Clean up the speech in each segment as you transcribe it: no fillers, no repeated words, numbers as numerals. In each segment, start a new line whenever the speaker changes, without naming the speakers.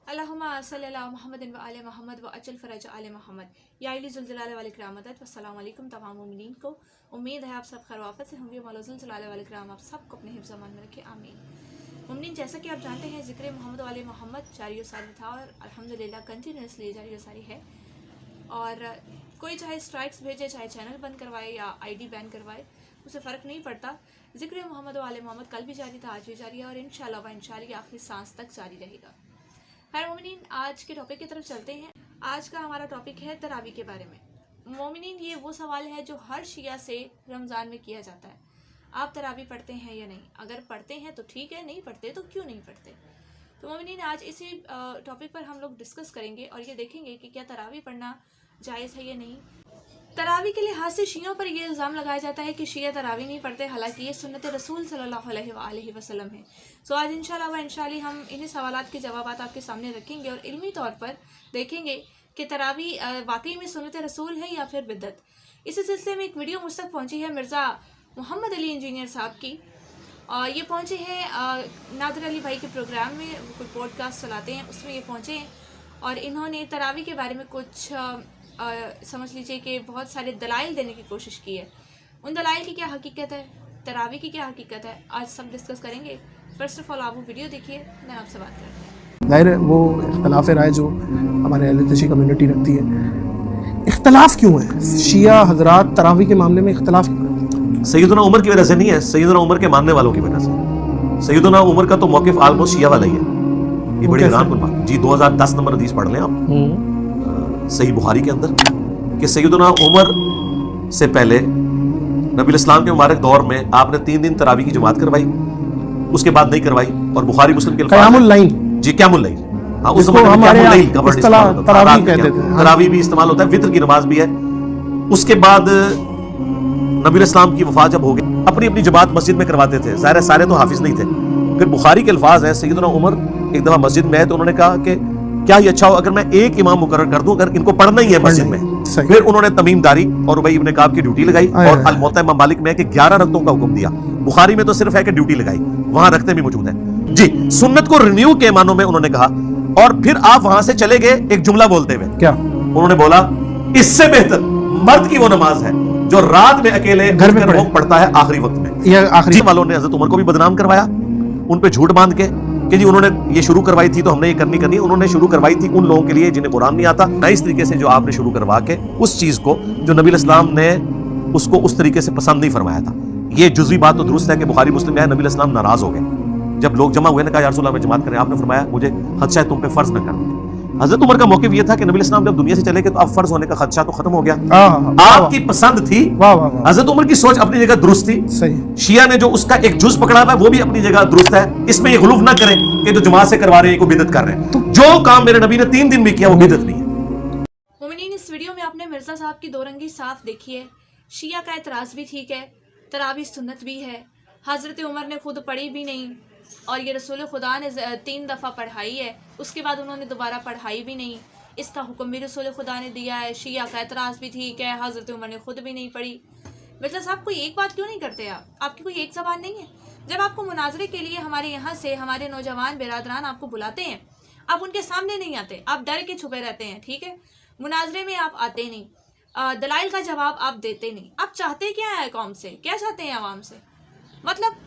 اللہم صلی اللہ محمد و آل محمد و اجل فرج آل محمد یا علی ذوالجلال والاکرام مدد والسلام علیکم تمام مومنین کو. امید ہے آپ سب خیر وافت سے ہوں گے. مولا ذوالجلال والاکرام آپ سب کو اپنے حفظ و امان میں رکھے, آمین. مومنین, جیسا کہ آپ جانتے ہیں ذکر محمد و آل محمد جاری و ساری تھا اور الحمدللہ کنٹینیوسلی جاری و ساری ہے. اور کوئی چاہے اسٹرائکس بھیجے, چاہے چینل بند کروائے یا آئی ڈی بین کروائے, اسے فرق نہیں پڑتا. ذکر محمد و آل محمد کل بھی جاری تھا, آج بھی جاری ہے اور انشاءاللہ آخری سانس تک جاری رہے گا. خیر مومنین, آج کے ٹاپک کی طرف چلتے ہیں. آج کا ہمارا ٹاپک ہے تراویح کے بارے میں. مومنین, یہ وہ سوال ہے جو ہر شیعہ سے رمضان میں کیا جاتا ہے. آپ تراویح پڑھتے ہیں یا نہیں؟ اگر پڑھتے ہیں تو ٹھیک ہے, نہیں پڑھتے تو کیوں نہیں پڑھتے؟ تو مومنین, آج اسی ٹاپک پر ہم لوگ ڈسکس کریں گے اور یہ دیکھیں گے کہ کیا تراویح پڑھنا جائز ہے یا نہیں. تراویح کے لحاظ سے شیعوں پر یہ الزام لگایا جاتا ہے کہ شیعہ تراویح نہیں پڑھتے, حالانکہ یہ سنت رسول صلی اللہ علیہ وآلہ وسلم ہے. سو آج انشاءاللہ ہم انہیں سوالات کے جوابات آپ کے سامنے رکھیں گے اور علمی طور پر دیکھیں گے کہ تراویح واقعی میں سنت رسول ہے یا پھر بدعت. اسی سلسلے میں ایک ویڈیو مجھ تک پہنچی ہے مرزا محمد علی انجینئر صاحب کی. یہ پہنچے ہیں نادر علی بھائی کے پروگرام میں, کوئی پوڈ کاسٹ چلاتے ہیں, اس میں یہ پہنچے ہیں اور انہوں نے تراویح کے بارے میں کچھ سمجھ لیجئے کہ بہت سارے دلائل دینے کی کوشش کی ہے. ان دلائل کی کیا حقیقت ہے, تراویح کی کیا حقیقت ہے, آج سب ڈسکس کریں گے. فرسٹ آف آل آپ وہ ویڈیو دیکھیے, میں آپ سے بات کرتے ہیں.
ظاہر ہے وہ اختلاف رائے جو ہمارے اہل تشیع کمیونٹی رکھتی ہے, اختلاف کیوں ہے شیعہ حضرات تراویح کے معاملے میں؟ اختلاف کیوں؟
سیدنا عمر کی وجہ سے نہیں ہے, سیدنا عمر کے ماننے والوں کی وجہ سے. سیدنا عمر کا تو موقف آلموسٹ شیعہ والا ہی ہے. یہ بڑی حیران کن بات جی. 2010 نمبر حدیث پڑھ لیں آپ صحیح بخاری کے اندر, کہ سیدنا عمر سے پہلے نبی الاسلام کے مبارک دور میں آپ نے 3 دن تراویح کی جماعت کروائی, اس کے بعد نہیں کروائی. اور بخاری مسلم کے
قیام اللیل,
جی قیام اللیل, ہاں اس
کو ہمارے
تراویح کہتے ہیں. تراویح بھی استعمال ہوتا ہے, وطر کی نماز بھی ہے. اس کے بعد نبی الاسلام کی وفات جب ہو گئی, اپنی اپنی جماعت مسجد میں کرواتے تھے. ظاہر ہے سارے تو حافظ نہیں تھے. پھر بخاری کے الفاظ ہیں, سیدنا عمر ایک دفعہ مسجد میں آئے تو انہوں نے کہا کہ کیا یہ اچھا ہو اگر میں ایک امام مقرر کر دوں, اگر ان کو پڑھنا ہی ہے مسجد میں. پھر انہوں نے تمیم داری اور ابی ابن کعب کی ڈیوٹی لگائی, اور الموطا امام مالک میں ہے کہ 11 رکعتوں کا حکم دیا. بخاری میں تو صرف ہے کہ ڈیوٹی لگائی, وہاں رکھتے بھی موجود ہیں جی. سنت کو رینیو کے معنوں میں انہوں نے کہا. اور پھر آپ وہاں سے چلے گئے ایک جملہ بولتے ہوئے, کیا انہوں نے بولا, اس سے بہتر مرد کی وہ نماز ہے جو رات میں اکیلے گھر میں پڑھتا ہے آخری وقت میں. آخری والوں نے حضرت عمر کو بھی بدنام کروایا, ان پہ جھوٹ باندھ کے کہ جی انہوں نے یہ شروع کروائی تھی تو ہم نے یہ کرنی. انہوں نے شروع کروائی تھی ان لوگوں کے لیے جنہیں قرآن نہیں آتا, نہ اس طریقے سے جو آپ نے شروع کروا کے اس چیز کو جو نبی الاسلام نے اس کو اس طریقے سے پسند نہیں فرمایا تھا. یہ جزوی بات تو درست ہے کہ بخاری مسلم میں ہے, نبی الاسلام ناراض ہو گئے جب لوگ جمع ہوئے, نے کہا یا رسول اللہ میں جماعت کریں. آپ نے فرمایا مجھے خدشہ ہے تم پہ فرض نہ کرنا. حضرت عمر کا موقف یہ تھا کہ نبی الاسلام جب دنیا سے چلے گئے تو اب فرض ہونے کا خدشہ تو ختم ہو گیا. آپ کی پسند تھی, حضرت عمر کی سوچ اپنی جگہ درست تھی. شیعہ نے جو اس کا ایک جز پکڑا ہوا ہے وہ بھی اپنی جگہ درست ہے. اس میں یہ غلوف نہ کریں کہ جو جماعت سے کروا رہے ہیں کوئی بدعت کر رہے ہیں. جو کام میرے نبی نے 3 دن میں کیا وہ بدعت نہیں ہے.
مومنین, اس ویڈیو میں آپ نے مرزا صاحب کی دو رنگی صاف دیکھی ہے. شیعہ کا اعتراض بھی ٹھیک ہے, تراویح سنت بھی ہے, حضرت عمر نے خود پڑھی بھی نہیں اور یہ رسول خدا نے 3 دفعہ پڑھائی ہے, اس کے بعد انہوں نے دوبارہ پڑھائی بھی نہیں. اس کا حکم بھی رسول خدا نے دیا ہے. شیعہ کا اعتراض بھی ٹھیک ہے, حضرت عمر نے خود بھی نہیں پڑھی. مرزا صاحب کوئی ایک بات کیوں نہیں کرتے آپ کی کوئی ایک زبان نہیں ہے؟ جب آپ کو مناظرے کے لیے ہمارے یہاں سے ہمارے نوجوان برادران آپ کو بلاتے ہیں, آپ ان کے سامنے نہیں آتے, آپ ڈر کے چھپے رہتے ہیں. ٹھیک ہے, مناظرے میں آپ آتے نہیں, دلائل کا جواب آپ دیتے نہیں. آپ چاہتے کیا ہے قوم سے, کیا چاہتے ہیں عوام سے؟ مطلب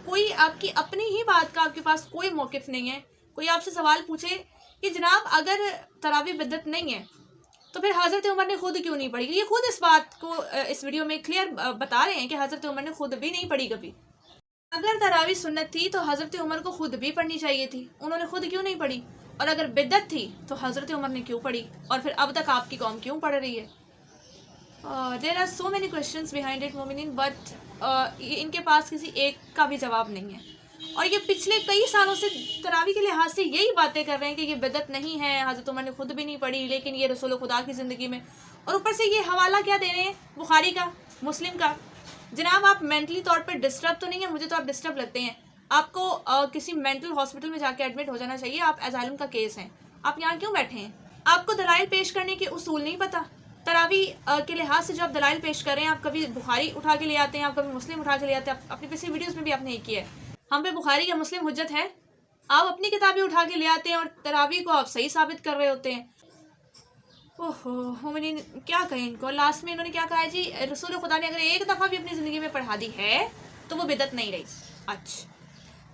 کوئی آپ کی اپنی ہی بات کا آپ کے پاس کوئی موقف نہیں ہے. کوئی آپ سے سوال پوچھے کہ جناب اگر تراویح بدعت نہیں ہے تو پھر حضرت عمر نے خود کیوں نہیں پڑھی؟ یہ خود اس بات کو اس ویڈیو میں کلیئر بتا رہے ہیں کہ حضرت عمر نے خود بھی نہیں پڑھی کبھی. اگر تراویح سنت تھی تو حضرت عمر کو خود بھی پڑھنی چاہیے تھی, انہوں نے خود کیوں نہیں پڑھی؟ اور اگر بدعت تھی تو حضرت عمر نے کیوں پڑھی, اور پھر اب تک آپ کی قوم کیوں پڑھ رہی ہے؟ There are so many questions behind it مومنین, بٹ ان کے پاس کسی ایک کا بھی جواب نہیں ہے. اور یہ پچھلے کئی سالوں سے تراویح کے لحاظ سے یہی باتیں کر رہے ہیں کہ یہ بدعت نہیں ہے, حضرت عمر نے خود بھی نہیں پڑھی, لیکن یہ رسول خدا کی زندگی میں. اور اوپر سے یہ حوالہ کیا دے رہے ہیں, بخاری کا, مسلم کا. جناب آپ مینٹلی طور پر ڈسٹرب تو نہیں ہیں؟ مجھے تو آپ ڈسٹرب لگتے ہیں. آپ کو کسی مینٹل ہاسپٹل میں جا کے ایڈمٹ ہو جانا چاہیے. آپ ایزائلم کا کیس ہیں, آپ یہاں کیوں بیٹھے ہیں؟ آپ کو دلائل پیش کرنے کے اصول نہیں پتہ. تراویح کے لحاظ سے جو آپ دلائل پیش کر رہے ہیں, آپ کبھی بخاری اٹھا کے لے آتے ہیں, آپ کبھی مسلم اٹھا کے لے آتے ہیں. اپنی پچھلی ویڈیوز میں بھی آپ نے یہ کیا ہے. ہم پہ بخاری یا مسلم حجت ہے؟ آپ اپنی کتابیں اٹھا کے لے آتے ہیں اور تراویح کو آپ صحیح ثابت کر رہے ہوتے ہیں. اوہو مومنین کیا کہیں ان کو. لاسٹ میں انہوں نے کیا کہا ہے جی, رسول خدا نے اگر ایک دفعہ بھی اپنی زندگی میں پڑھا دی ہے تو وہ بدعت نہیں رہی. اچھا,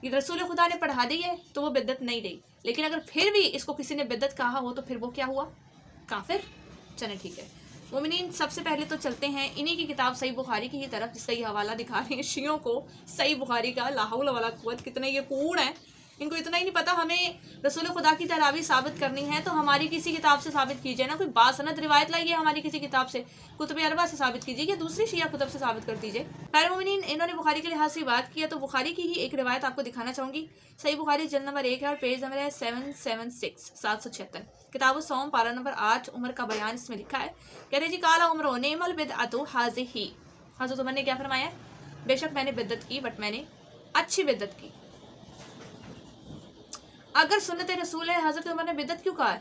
یہ رسول خدا نے پڑھا دی ہے تو وہ بدعت نہیں رہی, لیکن اگر پھر بھی اس کو کسی نے بدعت کہا ہو تو پھر وہ کیا ہوا, کافر. چلیں ٹھیک ہے مومنین, سب سے پہلے تو چلتے ہیں انہی کی کتاب صحیح بخاری کی طرف, جس کا یہ حوالہ دکھا رہے ہیں شیعوں کو صحیح بخاری کا. لا حول ولا قوت, کتنے یہ کوڑ ہیں, ان کو اتنا ہی نہیں پتا ہمیں رسول خدا کی تراویح ثابت کرنی ہے تو ہماری کسی کتاب سے ثابت کیجیے نا, کوئی باسند روایت لائیے ہماری کسی کتاب سے, کتب اربع سے ثابت کیجیے یا دوسری شیعہ کتب سے ثابت کر دیجیے. خیر مومنین, انہوں نے بخاری کے لحاظ سے بات کی ہے تو بخاری کی ہی ایک روایت آپ کو دکھانا چاہوں گی. صحیح بخاری جلد نمبر 1 ہے اور پیج نمبر ہے 776. کتاب الصوم پارہ نمبر 8, عمر کا بیان اس میں لکھا ہے. کہتے ہیں جی قال عمر نعم البدعۃ ھذہ, حضرت عمر نے کیا فرمایا ہے, بے شک میں نے بدعت کی بٹ میں نے اچھی بدعت کی. اگر سنت رسول ہے, حضرت عمر نے بدعت کیوں کہا ہے؟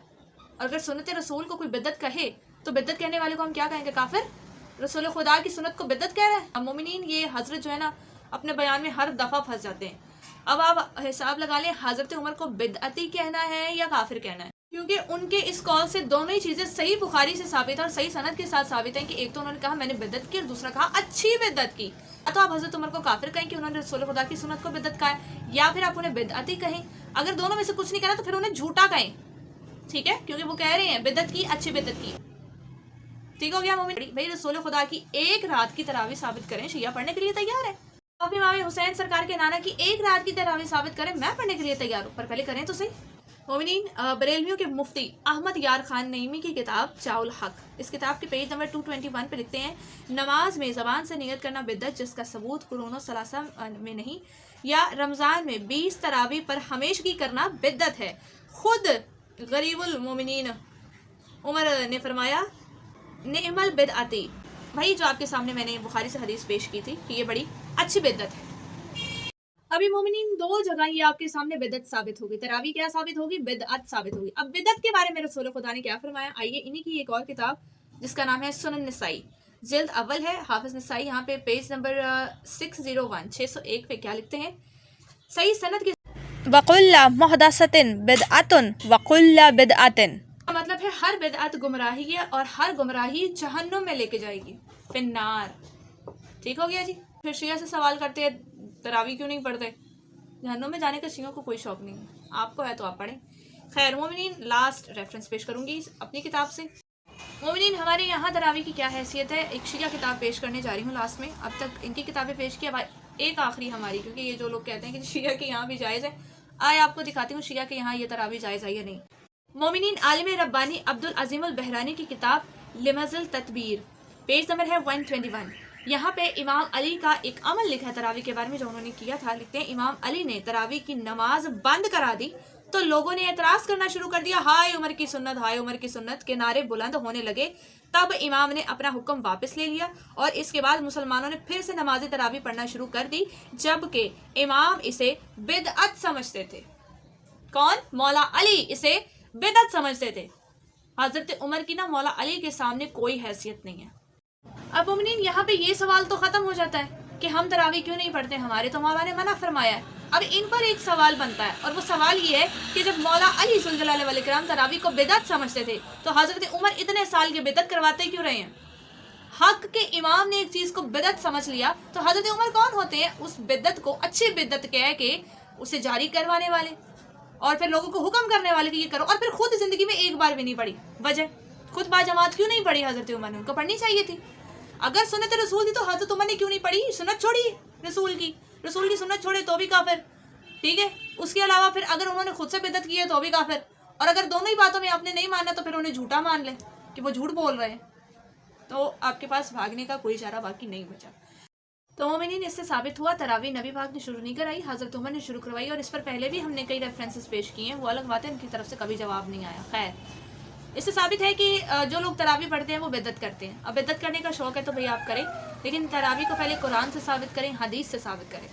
اگر سنت رسول کو کوئی بدعت کہے تو بدعت کہنے والے کو ہم کیا کہیں گے, کافر. رسول خدا کی سنت کو بدعت کہہ رہا ہے. مومنین یہ حضرت جو ہے نا اپنے بیان میں ہر دفعہ پھنس جاتے ہیں. اب آپ حساب لگا لیں حضرت عمر کو بدعتی کہنا ہے یا کافر کہنا ہے, کیونکہ ان کے اس قول سے دونوں ہی چیزیں صحیح بخاری سے ثابت ہے اور صحیح سند کے ساتھ ثابت ہیں کہ ایک تو انہوں نے کہا میں نے بدعت کی اور دوسرا کہا اچھی بدعت کی. تو آپ حضرت عمر کو کافر کہیں کہ انہوں نے رسول خدا کی سنت کو بدعت کہا ہے, یا پھر آپ انہیں بدعتی کہیں. اگر دونوں میں سے کچھ نہیں کہنا تو پھر انہیں جھوٹا کہیں, ٹھیک ہے, کیونکہ وہ کہہ رہے ہیں بدعت کی, اچھی بدعت کی. ٹھیک ہو گیا مومن بھائی, رسول خدا کی ایک رات کی تراویح ثابت کریں, شیعہ پڑھنے کے لیے تیار ہے. آپ امام حسین سرکار کے نانا کی ایک رات کی تراویح ثابت کریں, میں پڑھنے کے لیے تیار ہوں, پر پہلے کریں تو صحیح. مومنین, بریلویوں کے مفتی احمد یار خان نعیمی کی کتاب چاء الحق, اس کتاب کے پیج نمبر 221 پہ لکھتے ہیں نماز میں زبان سے نیت کرنا بدعت جس کا ثبوت قرون و ثلاثہ میں نہیں, یا رمضان میں 20 تراویح پر ہمیشگی کرنا بدعت ہے. خود غریب المومنین عمر نے فرمایا نعم البدعتی, وہی جو آپ کے سامنے میں نے بخاری سے حدیث پیش کی تھی کہ یہ بڑی اچھی بدعت ہے. ابھی مومنین دو جگہ یہ آپ کے سامنے بدعت ثابت ہوگی, تراویح کیا ثابت ہوگی, بدعت ثابت ہوگی. اب بدعت کے بارے میں رسول خدا نے کیا فرمایا, آئیے انہی کی ایک اور کتاب جس کا نام ہے سنن نسائی, جلد اول ہے, حافظ نسائی, یہاں پہ پیج نمبر 601 پہ کیا لکھتے ہیں, صحیح سند کے
وَقُلَّ مُحْدَثَةٍ بِدْعَةٌ وَقُلَّ بِدْعَةٍ,
مطلب ہے ہر بدعت گمراہی ہے اور ہر گمراہی جہنم میں لے کے جائے گی, فی النار. ٹھیک ہو گیا جی. پھر شیعہ سے سوال کرتے ہیں تراویح کیوں نہیں پڑھتے, جہنم میں جانے کا شیعوں کو کوئی شوق نہیں ہے, آپ کو ہے تو آپ پڑھیں. خیر مومنین, لاسٹ ریفرنس پیش کروں گی اپنی کتاب سے. مومنین ہمارے یہاں تراویح کی کیا حیثیت ہے, ایک شیعہ کتاب پیش کرنے جا رہی ہوں لاسٹ میں. اب تک ان کی کتابیں پیش کی, اب ایک آخری ہماری, کیونکہ یہ جو لوگ کہتے ہیں کہ شیعہ کے یہاں بھی جائز ہے, آئے آپ کو دکھاتی ہوں شیعہ کے یہاں یہ تراویح جائز ہے یا نہیں. مومنین عالم ربانی عبدالعظیم البحرانی کی کتاب لمز التدبیر, پیج نمبر ہے 121. یہاں پہ امام علی کا ایک عمل لکھا ہے تراویح کے بارے میں جو انہوں نے کیا تھا. لکھتے ہیں امام علی نے تراویح کی نماز بند کرا دی تو لوگوں نے اعتراض کرنا شروع کر دیا, ہائے عمر کی سنت, ہائے عمر کی سنت کے نعرے بلند ہونے لگے. تب امام نے اپنا حکم واپس لے لیا اور اس کے بعد مسلمانوں نے پھر سے نماز تراویح پڑھنا شروع کر دی, جبکہ امام اسے بدعت سمجھتے تھے. کون؟ مولا علی اسے بدعت سمجھتے تھے. حضرت عمر کی نا مولا علی کے سامنے کوئی حیثیت نہیں ہے. اب مومنین یہاں پہ یہ سوال تو ختم ہو جاتا ہے کہ ہم تراویح کیوں نہیں پڑھتے, ہمارے تو مولا نے منع فرمایا ہے. اب ان پر ایک سوال بنتا ہے اور وہ سوال یہ ہے کہ جب مولا علی ذوالجلال والاکرام تراویح کو بدعت سمجھتے تھے تو حضرت عمر اتنے سال کے بدعت کرواتے کیوں رہے ہیں؟ حق کے امام نے ایک چیز کو بدعت سمجھ لیا تو حضرت عمر کون ہوتے ہیں اس بدعت کو اچھی بدعت کہہ کے اسے جاری کروانے والے اور پھر لوگوں کو حکم کرنے والے کہ یہ کرو, اور پھر خود زندگی میں ایک بار بھی نہیں پڑھی. وجہ خود با جماعت کیوں نہیں پڑھی حضرت عمر نے, ان کو پڑھنی چاہیے تھی. اگر سنت رسول تھی تو حضرت عمر نے کیوں نہیں پڑھی, سنت چھوڑی رسول کی سنت چھوڑے تو بھی کافر. ٹھیک ہے, اس کے علاوہ پھر اگر انہوں نے خود سے بدعت کی ہے تو بھی کافر, اور اگر دونوں ہی باتوں میں آپ نے نہیں ماننا تو پھر انہیں جھوٹا مان لیں کہ وہ جھوٹ بول رہے ہیں, تو آپ کے پاس بھاگنے کا کوئی چارہ باقی نہیں بچا. تو مومنین اس سے ثابت ہوا تراویح نبی پاک نے شروع نہیں کرائی, حضرت عمر نے شروع کروائی, اور اس پر پہلے بھی ہم نے کئی ریفرنسز پیش کیے ہیں, وہ الگ بات ہے, ان کی طرف سے کبھی جواب نہیں آیا. خیر, اس سے ثابت ہے کہ جو لوگ تراویح پڑھتے ہیں وہ بدعت کرتے ہیں. اب بدعت کرنے کا شوق ہے تو بھئی آپ کریں, لیکن تراویح کو پہلے قرآن سے ثابت کریں, حدیث سے ثابت کریں.